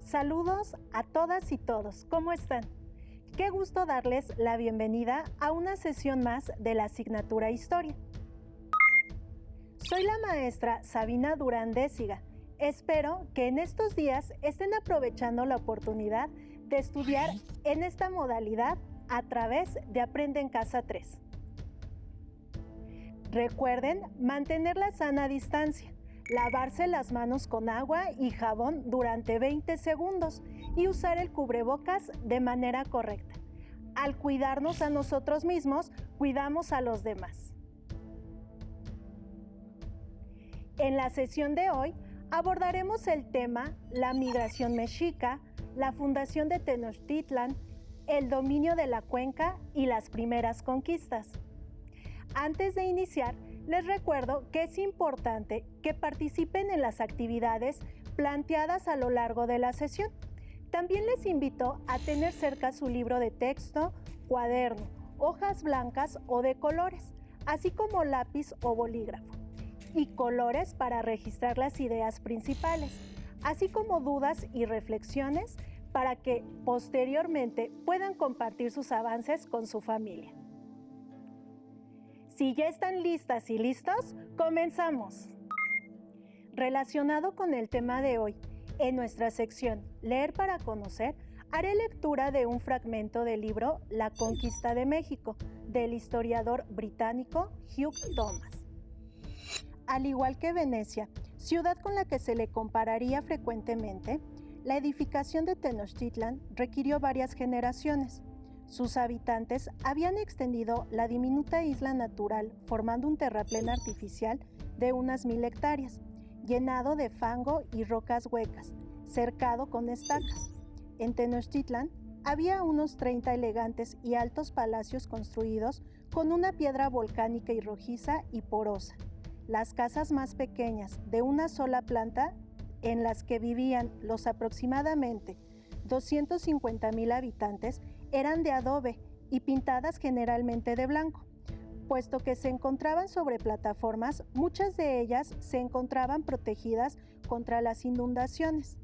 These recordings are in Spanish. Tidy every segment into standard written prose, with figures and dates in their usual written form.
Saludos a todas y todos, ¿cómo están? Qué gusto darles la bienvenida a una sesión más de la asignatura Historia. Soy la maestra Sabina Durán Désiga. Espero que en estos días estén aprovechando la oportunidad de estudiar en esta modalidad a través de Aprende en Casa 3. Recuerden mantener la sana distancia, lavarse las manos con agua y jabón durante 20 segundos y usar el cubrebocas de manera correcta. Al cuidarnos a nosotros mismos, cuidamos a los demás. En la sesión de hoy abordaremos el tema la migración mexica, la fundación de Tenochtitlan, el dominio de la cuenca y las primeras conquistas. Antes de iniciar, les recuerdo que es importante que participen en las actividades planteadas a lo largo de la sesión. También les invito a tener cerca su libro de texto, cuaderno, hojas blancas o de colores, así como lápiz o bolígrafo, y colores para registrar las ideas principales, así como dudas y reflexiones para que posteriormente puedan compartir sus avances con su familia. Si ya están listas y listos, comenzamos. Relacionado con el tema de hoy, en nuestra sección Leer para conocer, haré lectura de un fragmento del libro La conquista de México, del historiador británico Hugh Thomas. Al igual que Venecia, ciudad con la que se le compararía frecuentemente, la edificación de Tenochtitlan requirió varias generaciones. Sus habitantes habían extendido la diminuta isla natural formando un terraplén artificial de unas 1000 hectáreas, llenado de fango y rocas huecas, cercado con estacas. En Tenochtitlan había unos 30 elegantes y altos palacios construidos con una piedra volcánica y rojiza y porosa. Las casas más pequeñas, de una sola planta, en las que vivían los aproximadamente 250,000 habitantes, eran de adobe y pintadas generalmente de blanco. Puesto que se encontraban sobre plataformas, muchas de ellas se encontraban protegidas contra las inundaciones.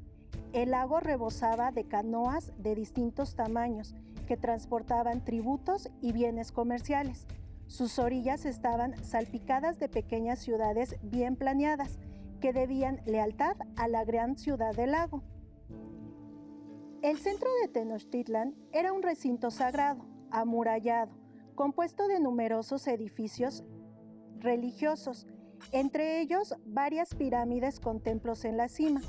El lago rebosaba de canoas de distintos tamaños que transportaban tributos y bienes comerciales. Sus orillas estaban salpicadas de pequeñas ciudades bien planeadas que debían lealtad a la gran ciudad del lago. El centro de Tenochtitlan era un recinto sagrado, amurallado, compuesto de numerosos edificios religiosos, entre ellos varias pirámides con templos en la cima.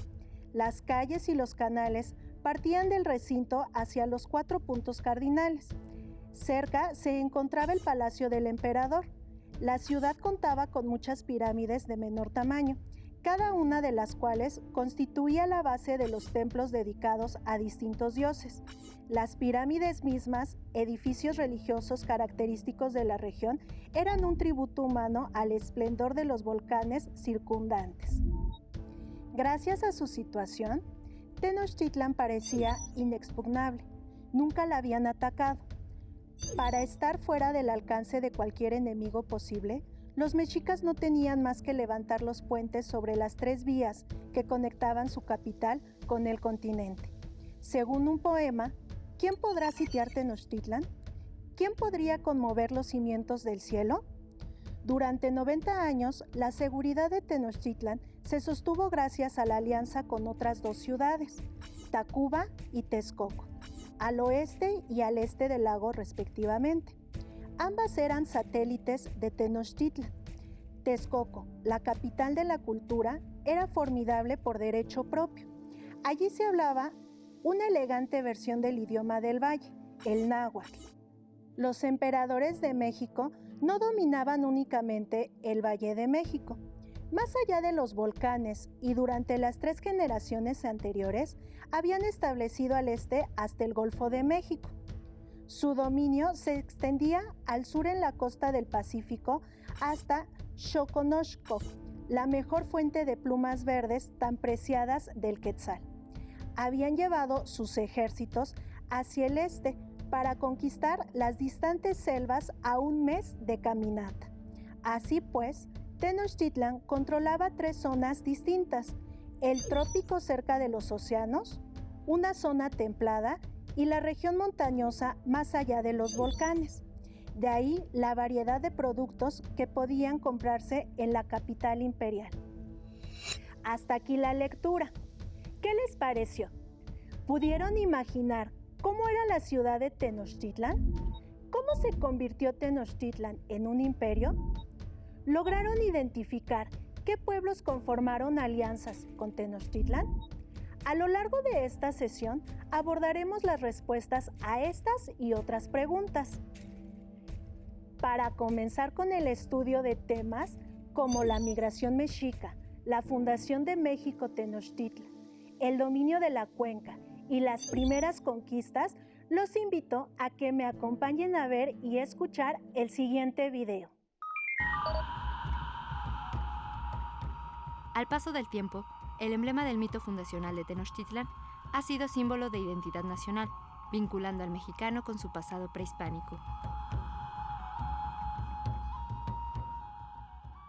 Las calles y los canales partían del recinto hacia los 4 puntos cardinales. Cerca se encontraba el palacio del emperador. La ciudad contaba con muchas pirámides de menor tamaño, cada una de las cuales constituía la base de los templos dedicados a distintos dioses. Las pirámides mismas, edificios religiosos característicos de la región, eran un tributo humano al esplendor de los volcanes circundantes. Gracias a su situación, Tenochtitlan parecía inexpugnable. Nunca la habían atacado. Para estar fuera del alcance de cualquier enemigo posible, los mexicas no tenían más que levantar los puentes sobre las 3 vías que conectaban su capital con el continente. Según un poema, ¿quién podrá sitiar Tenochtitlan? ¿Quién podría conmover los cimientos del cielo? Durante 90 años, la seguridad de Tenochtitlan se sostuvo gracias a la alianza con otras 2 ciudades, Tacuba y Texcoco, al oeste y al este del lago respectivamente. Ambas eran satélites de Tenochtitlan. Texcoco, la capital de la cultura, era formidable por derecho propio. Allí se hablaba una elegante versión del idioma del valle, el náhuatl. Los emperadores de México no dominaban únicamente el Valle de México. Más allá de los volcanes y durante las 3 generaciones anteriores, habían establecido al este hasta el Golfo de México. Su dominio se extendía al sur en la costa del Pacífico hasta Xoconoxco, la mejor fuente de plumas verdes tan preciadas del Quetzal. Habían llevado sus ejércitos hacia el este para conquistar las distantes selvas a un mes de caminata. Así pues, Tenochtitlan controlaba 3 zonas distintas: el trópico cerca de los océanos, una zona templada y la región montañosa más allá de los volcanes. De ahí la variedad de productos que podían comprarse en la capital imperial. Hasta aquí la lectura. ¿Qué les pareció? ¿Pudieron imaginar cómo era la ciudad de Tenochtitlan? ¿Cómo se convirtió Tenochtitlan en un imperio? ¿Lograron identificar qué pueblos conformaron alianzas con Tenochtitlan? A lo largo de esta sesión abordaremos las respuestas a estas y otras preguntas. Para comenzar con el estudio de temas como la migración mexica, la fundación de México Tenochtitlan, el dominio de la cuenca y las primeras conquistas, los invito a que me acompañen a ver y escuchar el siguiente video. Al paso del tiempo, el emblema del mito fundacional de Tenochtitlan ha sido símbolo de identidad nacional, vinculando al mexicano con su pasado prehispánico.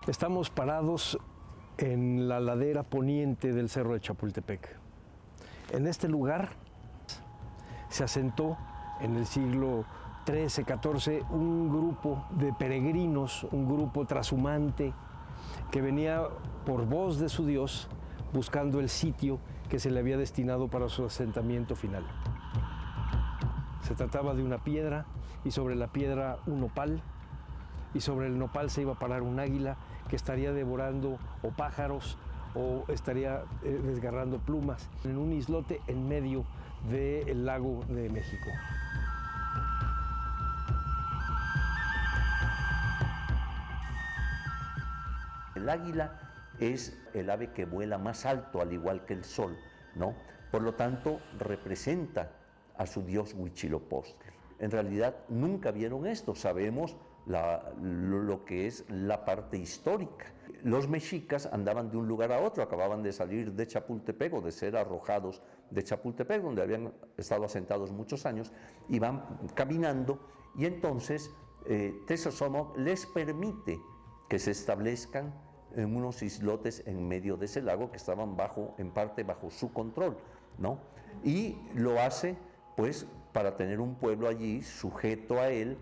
Estamos parados en la ladera poniente del Cerro de Chapultepec. En este lugar se asentó en el siglo XIII, XIV, un grupo de peregrinos, un grupo trashumante que venía por voz de su Dios buscando el sitio que se le había destinado para su asentamiento final. Se trataba de una piedra y sobre la piedra un nopal, y sobre el nopal se iba a parar un águila que estaría devorando o pájaros o estaría desgarrando plumas en un islote en medio del lago de México. El águila es el ave que vuela más alto, al igual que el sol, ¿no? Por lo tanto, representa a su dios Huitzilopochtli. En realidad, nunca vieron esto. Sabemos lo que es la parte histórica. Los mexicas andaban de un lugar a otro, acababan de salir de Chapultepec o de ser arrojados de Chapultepec, donde habían estado asentados muchos años, y van caminando, y entonces Tezosomoc les permite que se establezcan en unos islotes en medio de ese lago que estaban en parte bajo su control, ¿no? Y lo hace pues para tener un pueblo allí sujeto a él,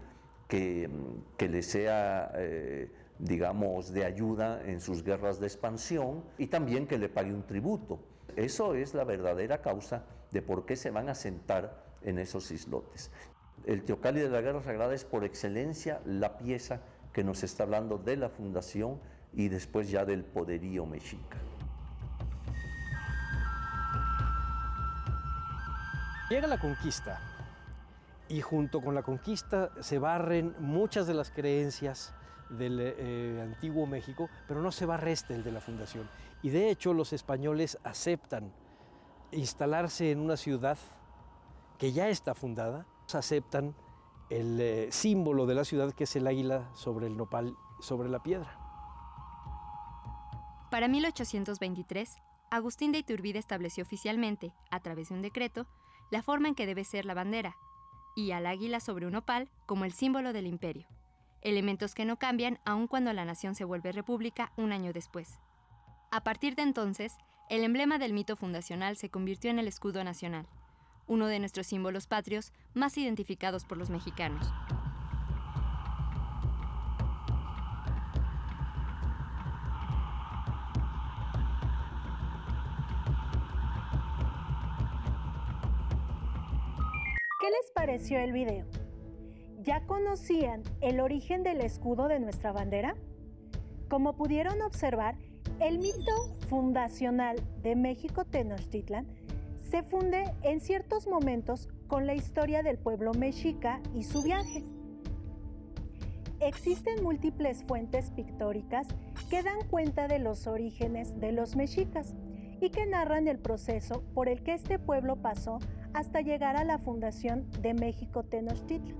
que le sea, digamos, de ayuda en sus guerras de expansión, y también que le pague un tributo. Eso es la verdadera causa de por qué se van a asentar en esos islotes. El Teocalli de la Guerra Sagrada es por excelencia la pieza que nos está hablando de la fundación y después ya del poderío mexica. Llega la conquista y junto con la conquista se barren muchas de las creencias del antiguo México, pero no se barre el de la fundación. Y de hecho los españoles aceptan instalarse en una ciudad que ya está fundada, aceptan el símbolo de la ciudad, que es el águila sobre el nopal, sobre la piedra. Para 1823, Agustín de Iturbide estableció oficialmente, a través de un decreto, la forma en que debe ser la bandera, y al águila sobre un nopal como el símbolo del imperio, elementos que no cambian aun cuando la nación se vuelve república un año después. A partir de entonces, el emblema del mito fundacional se convirtió en el escudo nacional, uno de nuestros símbolos patrios más identificados por los mexicanos. ¿Qué les pareció el video? ¿Ya conocían el origen del escudo de nuestra bandera? Como pudieron observar, el mito fundacional de México Tenochtitlan se funde en ciertos momentos con la historia del pueblo mexica y su viaje. Existen múltiples fuentes pictóricas que dan cuenta de los orígenes de los mexicas y que narran el proceso por el que este pueblo pasó hasta llegar a la fundación de México Tenochtitlan.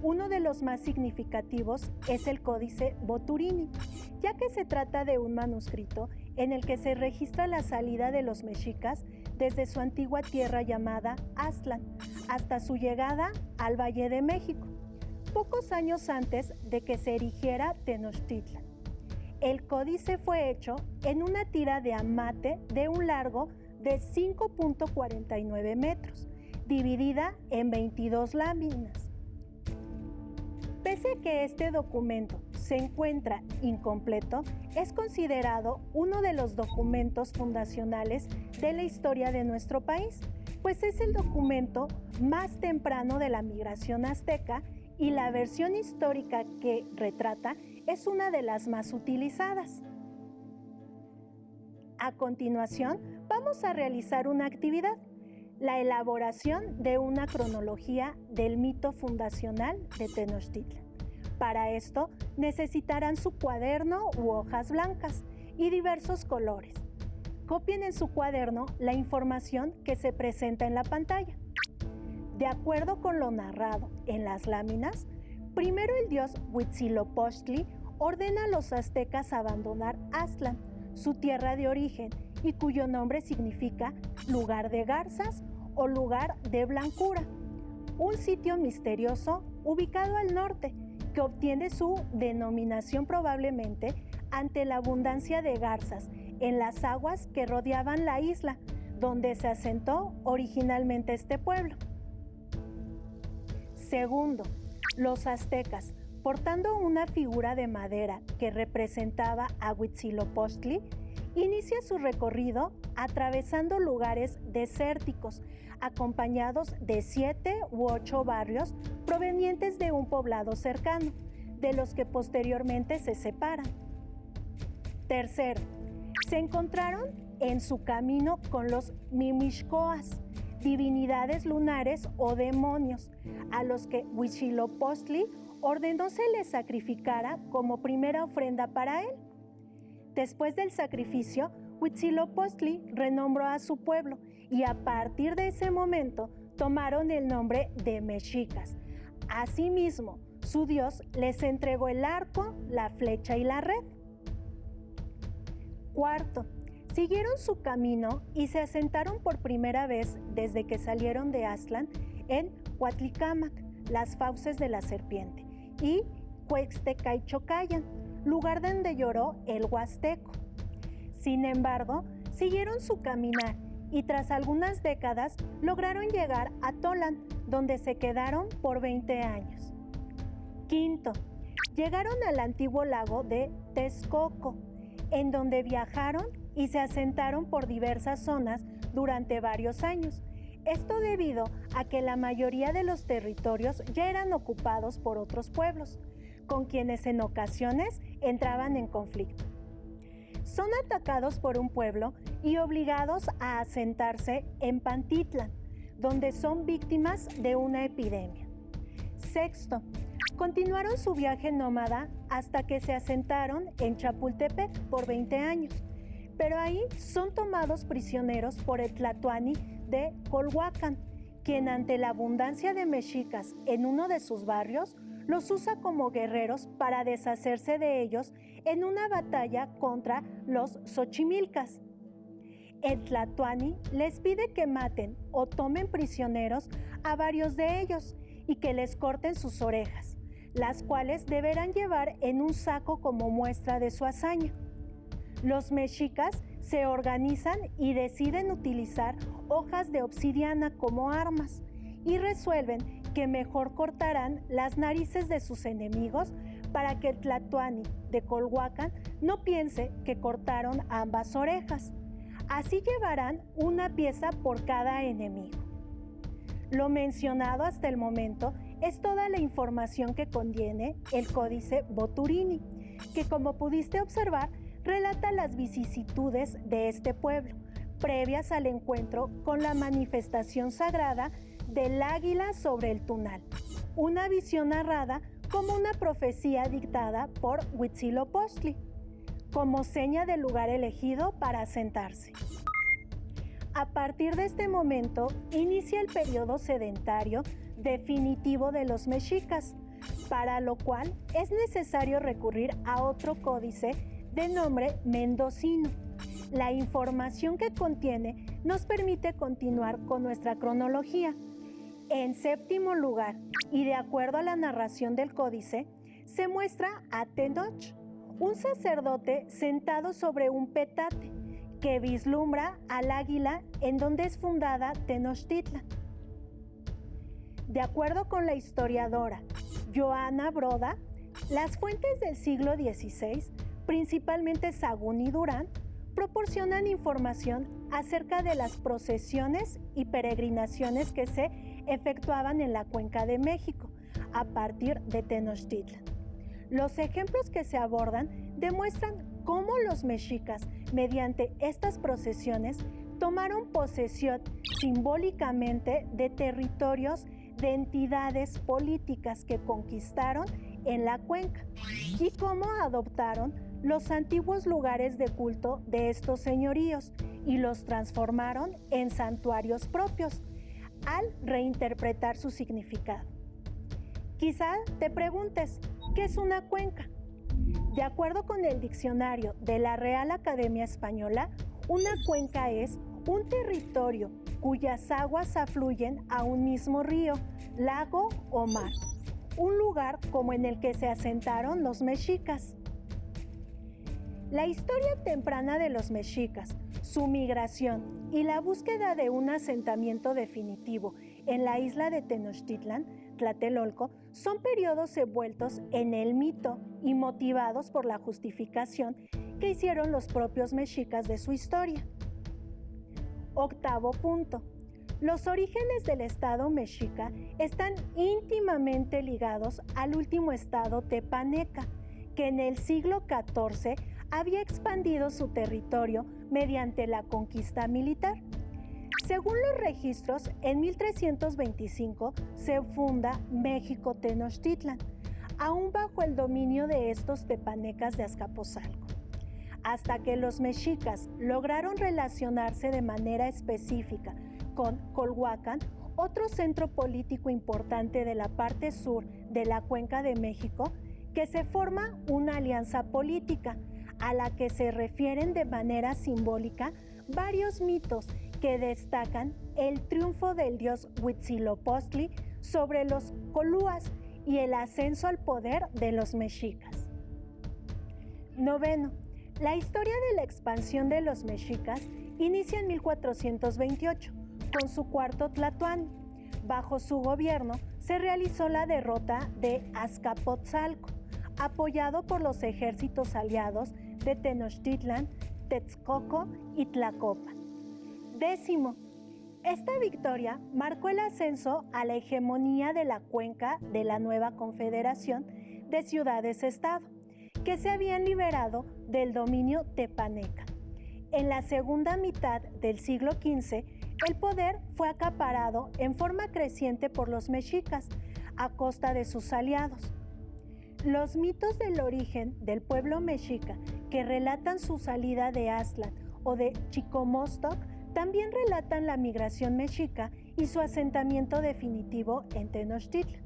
Uno de los más significativos es el Códice Boturini, ya que se trata de un manuscrito en el que se registra la salida de los mexicas desde su antigua tierra llamada Aztlán hasta su llegada al Valle de México, pocos años antes de que se erigiera Tenochtitlan. El códice fue hecho en una tira de amate de un largo de 5.49 metros, dividida en 22 láminas. Pese a que este documento se encuentra incompleto, es considerado uno de los documentos fundacionales de la historia de nuestro país, pues es el documento más temprano de la migración azteca y la versión histórica que retrata es una de las más utilizadas. A continuación, vamos a realizar una actividad, la elaboración de una cronología del mito fundacional de Tenochtitlan. Para esto, necesitarán su cuaderno u hojas blancas y diversos colores. Copien en su cuaderno la información que se presenta en la pantalla. De acuerdo con lo narrado en las láminas, primero el dios Huitzilopochtli ordena a los aztecas abandonar Aztlán, su tierra de origen, y cuyo nombre significa lugar de garzas o lugar de blancura, un sitio misterioso ubicado al norte que obtiene su denominación probablemente ante la abundancia de garzas en las aguas que rodeaban la isla, donde se asentó originalmente este pueblo. Segundo, los aztecas, portando una figura de madera que representaba a Huitzilopochtli, inicia su recorrido atravesando lugares desérticos, acompañados de 7 u 8 barrios provenientes de un poblado cercano, de los que posteriormente se separan. Tercero, se encontraron en su camino con los Mimixcoas, divinidades lunares o demonios, a los que Huitzilopochtli ordenó se les sacrificara como primera ofrenda para él. Después del sacrificio, Huitzilopochtli renombró a su pueblo y a partir de ese momento tomaron el nombre de mexicas. Asimismo, su dios les entregó el arco, la flecha y la red. Cuarto, siguieron su camino y se asentaron por primera vez desde que salieron de Aztlán en Cuatlicámac, las fauces de la serpiente, y Cuextecaychocayan, lugar donde lloró el huasteco. Sin embargo, siguieron su caminar y tras algunas décadas lograron llegar a Tolan, donde se quedaron por 20 años. Quinto, llegaron al antiguo lago de Texcoco, en donde viajaron y se asentaron por diversas zonas durante varios años. Esto debido a que la mayoría de los territorios ya eran ocupados por otros pueblos, con quienes en ocasiones entraban en conflicto. Son atacados por un pueblo y obligados a asentarse en Pantitlán, donde son víctimas de una epidemia. Sexto, continuaron su viaje nómada hasta que se asentaron en Chapultepec por 20 años, pero ahí son tomados prisioneros por el tlatoani de Colhuacán, quien ante la abundancia de mexicas en uno de sus barrios, los usa como guerreros para deshacerse de ellos en una batalla contra los xochimilcas. El tlatoani les pide que maten o tomen prisioneros a varios de ellos y que les corten sus orejas, las cuales deberán llevar en un saco como muestra de su hazaña. Los mexicas se organizan y deciden utilizar hojas de obsidiana como armas y resuelven que mejor cortarán las narices de sus enemigos para que el tlatoani de Colhuacán no piense que cortaron ambas orejas. Así llevarán una pieza por cada enemigo. Lo mencionado hasta el momento es toda la información que contiene el Códice Boturini, que como pudiste observar, relata las vicisitudes de este pueblo, previas al encuentro con la manifestación sagrada del águila sobre el Tunal, una visión narrada como una profecía dictada por Huitzilopochtli, como seña del lugar elegido para asentarse. A partir de este momento, inicia el periodo sedentario definitivo de los mexicas, para lo cual es necesario recurrir a otro códice de nombre mendocino. La información que contiene nos permite continuar con nuestra cronología. En séptimo lugar, y de acuerdo a la narración del códice, se muestra a Tenoch, un sacerdote sentado sobre un petate, que vislumbra al águila en donde es fundada Tenochtitlan. De acuerdo con la historiadora Joana Broda, las fuentes del siglo XVI, principalmente Sagún y Durán, proporcionan información acerca de las procesiones y peregrinaciones que se efectuaban en la Cuenca de México a partir de Tenochtitlan. Los ejemplos que se abordan demuestran cómo los mexicas, mediante estas procesiones, tomaron posesión simbólicamente de territorios de entidades políticas que conquistaron en la cuenca y cómo adoptaron los antiguos lugares de culto de estos señoríos y los transformaron en santuarios propios al reinterpretar su significado. Quizá te preguntes, ¿qué es una cuenca? De acuerdo con el diccionario de la Real Academia Española, una cuenca es un territorio cuyas aguas afluyen a un mismo río, lago o mar, un lugar como en el que se asentaron los mexicas. La historia temprana de los mexicas, su migración y la búsqueda de un asentamiento definitivo en la isla de Tenochtitlan, Tlatelolco, son periodos envueltos en el mito y motivados por la justificación que hicieron los propios mexicas de su historia. Octavo punto. Los orígenes del estado mexica están íntimamente ligados al último estado tepaneca, que en el siglo XIV había expandido su territorio mediante la conquista militar. Según los registros, en 1325 se funda México Tenochtitlan, aún bajo el dominio de estos tepanecas de Azcapotzalco. Hasta que los mexicas lograron relacionarse de manera específica con Colhuacán, otro centro político importante de la parte sur de la Cuenca de México, que se forma una alianza política a la que se refieren de manera simbólica varios mitos que destacan el triunfo del dios Huitzilopochtli sobre los colúas y el ascenso al poder de los mexicas. Noveno. La historia de la expansión de los mexicas inicia en 1428, con su cuarto Tlatoani. Bajo su gobierno se realizó la derrota de Azcapotzalco, apoyado por los ejércitos aliados de Tenochtitlan, Texcoco y Tlacopan. Décimo. Esta victoria marcó el ascenso a la hegemonía de la cuenca de la nueva Confederación de Ciudades-Estado, que se habían liberado del dominio tepaneca. En la segunda mitad del siglo XV, el poder fue acaparado en forma creciente por los mexicas, a costa de sus aliados. Los mitos del origen del pueblo mexica, que relatan su salida de Aztlán o de Chicomostoc, también relatan la migración mexica y su asentamiento definitivo en Tenochtitlan.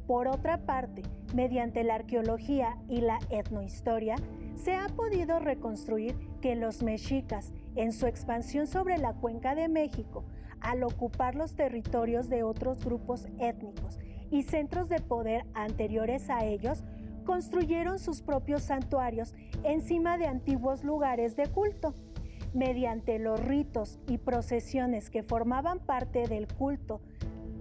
Por otra parte, mediante la arqueología y la etnohistoria, se ha podido reconstruir que los mexicas, en su expansión sobre la Cuenca de México, al ocupar los territorios de otros grupos étnicos y centros de poder anteriores a ellos, construyeron sus propios santuarios encima de antiguos lugares de culto. Mediante los ritos y procesiones que formaban parte del culto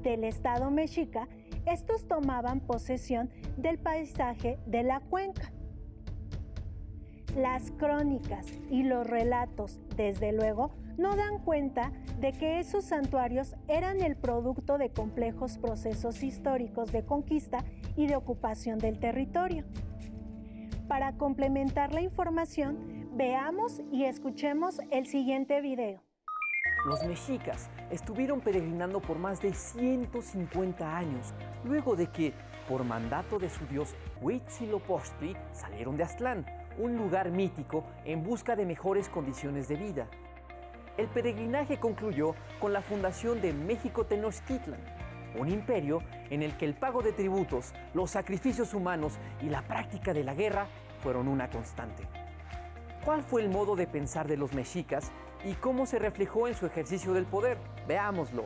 del Estado mexica, estos tomaban posesión del paisaje de la cuenca. Las crónicas y los relatos, desde luego, no dan cuenta de que esos santuarios eran el producto de complejos procesos históricos de conquista y de ocupación del territorio. Para complementar la información, veamos y escuchemos el siguiente video. Los mexicas estuvieron peregrinando por más de 150 años, luego de que, por mandato de su dios Huitzilopochtli, salieron de Aztlán, un lugar mítico en busca de mejores condiciones de vida. El peregrinaje concluyó con la fundación de México Tenochtitlan, un imperio en el que el pago de tributos, los sacrificios humanos y la práctica de la guerra fueron una constante. ¿Cuál fue el modo de pensar de los mexicas y cómo se reflejó en su ejercicio del poder? Veámoslo.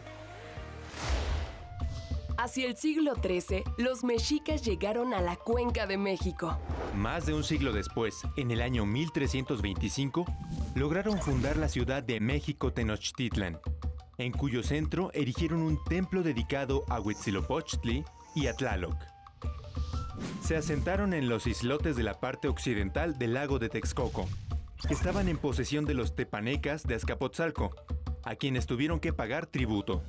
Hacia el siglo XIII, los mexicas llegaron a la Cuenca de México. Más de un siglo después, en el año 1325, lograron fundar la ciudad de México Tenochtitlan, en cuyo centro erigieron un templo dedicado a Huitzilopochtli y a Tlaloc. Se asentaron en los islotes de la parte occidental del lago de Texcoco, que estaban en posesión de los tepanecas de Azcapotzalco, a quienes tuvieron que pagar tributo.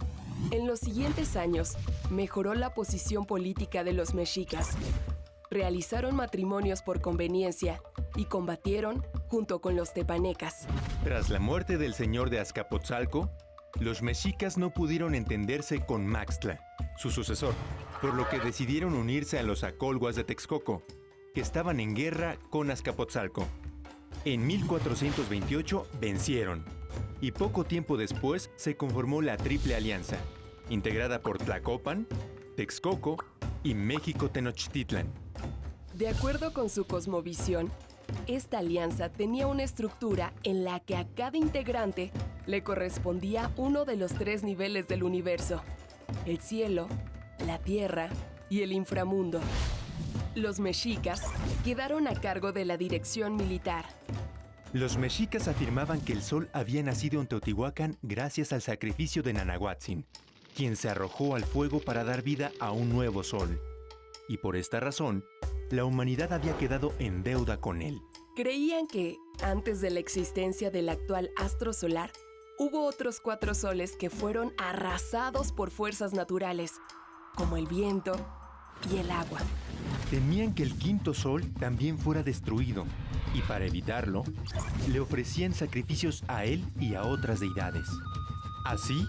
En los siguientes años, mejoró la posición política de los mexicas. Realizaron matrimonios por conveniencia y combatieron junto con los tepanecas. Tras la muerte del señor de Azcapotzalco, los mexicas no pudieron entenderse con Maxtla, su sucesor, por lo que decidieron unirse a los acolhuas de Texcoco, que estaban en guerra con Azcapotzalco. En 1428 vencieron, y poco tiempo después se conformó la Triple Alianza, integrada por Tlacopan, Texcoco y México Tenochtitlan. De acuerdo con su cosmovisión, esta alianza tenía una estructura en la que a cada integrante le correspondía uno de los 3 niveles del universo: el cielo, la tierra y el inframundo. Los mexicas quedaron a cargo de la dirección militar. Los mexicas afirmaban que el sol había nacido en Teotihuacán gracias al sacrificio de Nanahuatzin, quien se arrojó al fuego para dar vida a un nuevo sol. Y por esta razón, la humanidad había quedado en deuda con él. Creían que, antes de la existencia del actual astro solar, hubo otros 4 soles que fueron arrasados por fuerzas naturales, como el viento y el agua. Temían que el quinto sol también fuera destruido, y para evitarlo, le ofrecían sacrificios a él y a otras deidades. Así,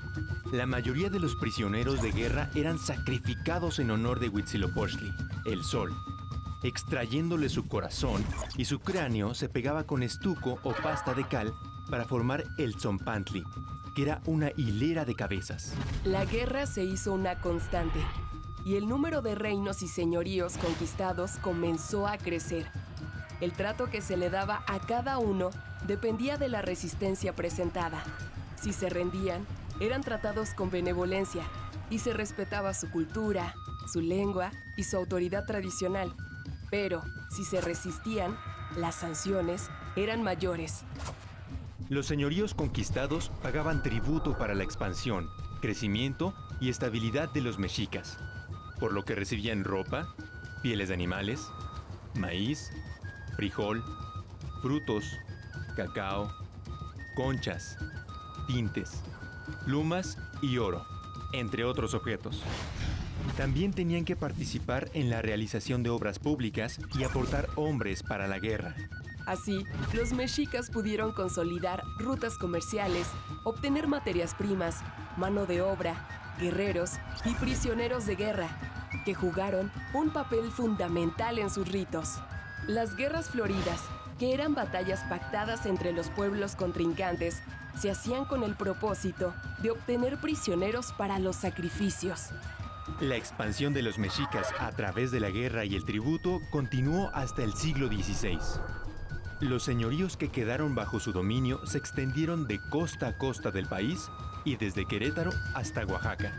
la mayoría de los prisioneros de guerra eran sacrificados en honor de Huitzilopochtli, el sol, extrayéndole su corazón, y su cráneo se pegaba con estuco o pasta de cal para formar el tzompantli, que era una hilera de cabezas. La guerra se hizo una constante, y el número de reinos y señoríos conquistados comenzó a crecer. El trato que se le daba a cada uno dependía de la resistencia presentada. Si se rendían, eran tratados con benevolencia y se respetaba su cultura, su lengua y su autoridad tradicional. Pero, si se resistían, las sanciones eran mayores. Los señoríos conquistados pagaban tributo para la expansión, crecimiento y estabilidad de los mexicas, por lo que recibían ropa, pieles de animales, maíz, frijol, frutos, cacao, conchas, tintes, plumas y oro, entre otros objetos. También tenían que participar en la realización de obras públicas y aportar hombres para la guerra. Así, los mexicas pudieron consolidar rutas comerciales, obtener materias primas, mano de obra, guerreros y prisioneros de guerra, que jugaron un papel fundamental en sus ritos. Las guerras floridas, que eran batallas pactadas entre los pueblos contrincantes, se hacían con el propósito de obtener prisioneros para los sacrificios. La expansión de los mexicas a través de la guerra y el tributo continuó hasta el siglo XVI. Los señoríos que quedaron bajo su dominio se extendieron de costa a costa del país y desde Querétaro hasta Oaxaca.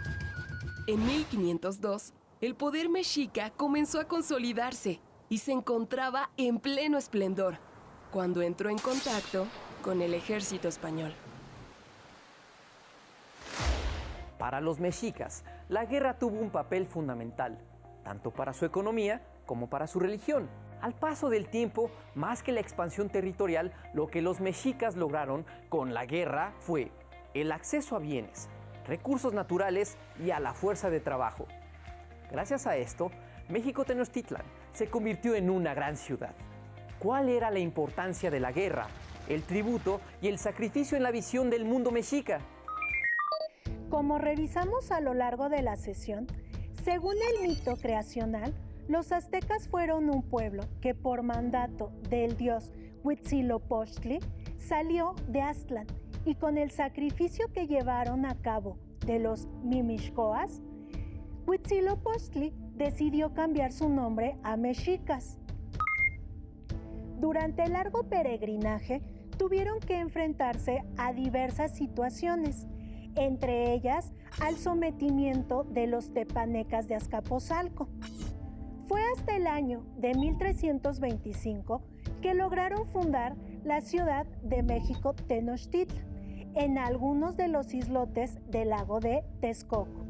En 1502, el poder mexica comenzó a consolidarse y se encontraba en pleno esplendor cuando entró en contacto con el ejército español. Para los mexicas, la guerra tuvo un papel fundamental, tanto para su economía como para su religión. Al paso del tiempo, más que la expansión territorial, lo que los mexicas lograron con la guerra fue el acceso a bienes, recursos naturales y a la fuerza de trabajo. Gracias a esto, México Tenochtitlan se convirtió en una gran ciudad. ¿Cuál era la importancia de la guerra, el tributo y el sacrificio en la visión del mundo mexica? Como revisamos a lo largo de la sesión, según el mito creacional, los aztecas fueron un pueblo que por mandato del dios Huitzilopochtli salió de Aztlán y con el sacrificio que llevaron a cabo de los Mimixcoas, Huitzilopochtli decidió cambiar su nombre a mexicas. Durante el largo peregrinaje tuvieron que enfrentarse a diversas situaciones, entre ellas al sometimiento de los tepanecas de Azcapotzalco. Fue hasta el año de 1325 que lograron fundar la Ciudad de México Tenochtitlan en algunos de los islotes del lago de Texcoco.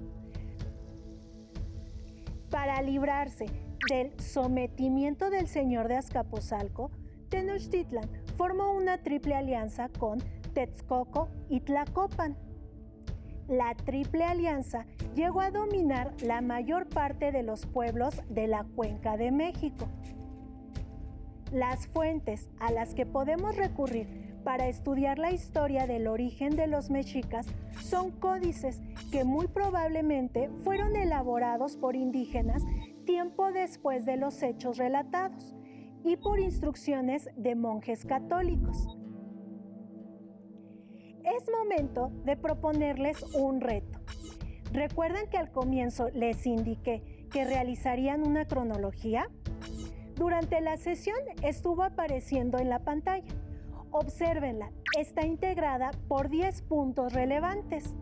Para librarse del sometimiento del señor de Azcapotzalco, Tenochtitlan formó una triple alianza con Texcoco y Tlacopan. La Triple Alianza llegó a dominar la mayor parte de los pueblos de la Cuenca de México. Las fuentes a las que podemos recurrir para estudiar la historia del origen de los mexicas son códices que muy probablemente fueron elaborados por indígenas tiempo después de los hechos relatados y por instrucciones de monjes católicos. Es momento de proponerles un reto. ¿Recuerdan que al comienzo les indiqué que realizarían una cronología? Durante la sesión estuvo apareciendo en la pantalla. Obsérvenla, está integrada por 10 puntos relevantes.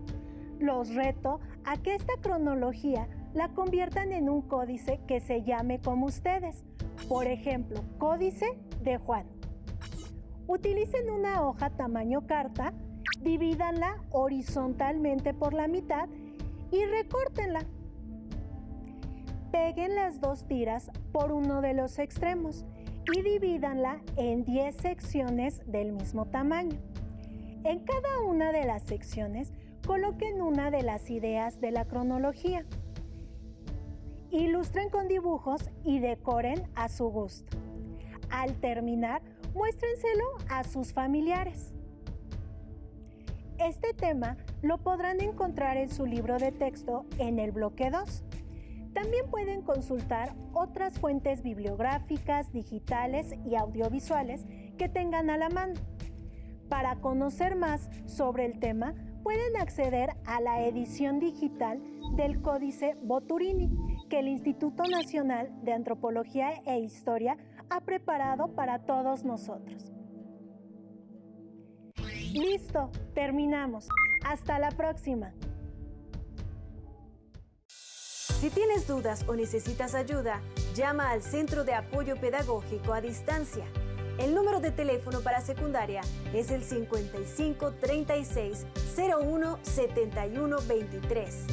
Los reto a que esta cronología la conviertan en un códice que se llame como ustedes. Por ejemplo, Códice de Juan. Utilicen una hoja tamaño carta, divídanla horizontalmente por la mitad y recórtenla. Peguen las 2 tiras por uno de los extremos y divídanla en 10 secciones del mismo tamaño. En cada una de las secciones coloquen una de las ideas de la cronología. Ilustren con dibujos y decoren a su gusto. Al terminar, muéstrenselo a sus familiares. Este tema lo podrán encontrar en su libro de texto en el bloque 2. También pueden consultar otras fuentes bibliográficas, digitales y audiovisuales que tengan a la mano. Para conocer más sobre el tema, pueden acceder a la edición digital del Códice Boturini, que el Instituto Nacional de Antropología e Historia ha preparado para todos nosotros. Listo, terminamos. Hasta la próxima. Si tienes dudas o necesitas ayuda, llama al Centro de Apoyo Pedagógico a Distancia. El número de teléfono para secundaria es el 55 36 01 71 23.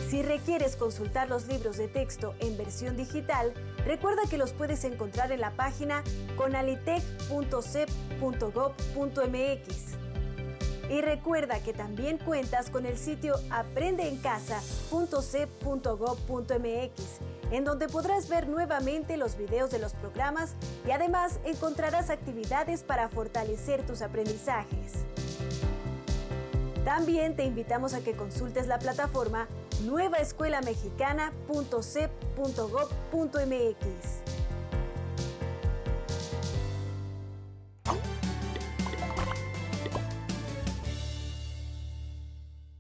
Si requieres consultar los libros de texto en versión digital, recuerda que los puedes encontrar en la página conalitec.cep.gov.mx. Y recuerda que también cuentas con el sitio aprendeencasa.cep.gov.mx, en donde podrás ver nuevamente los videos de los programas y además encontrarás actividades para fortalecer tus aprendizajes. También te invitamos a que consultes la plataforma nuevaescuelamexicana.cep.gov.mx.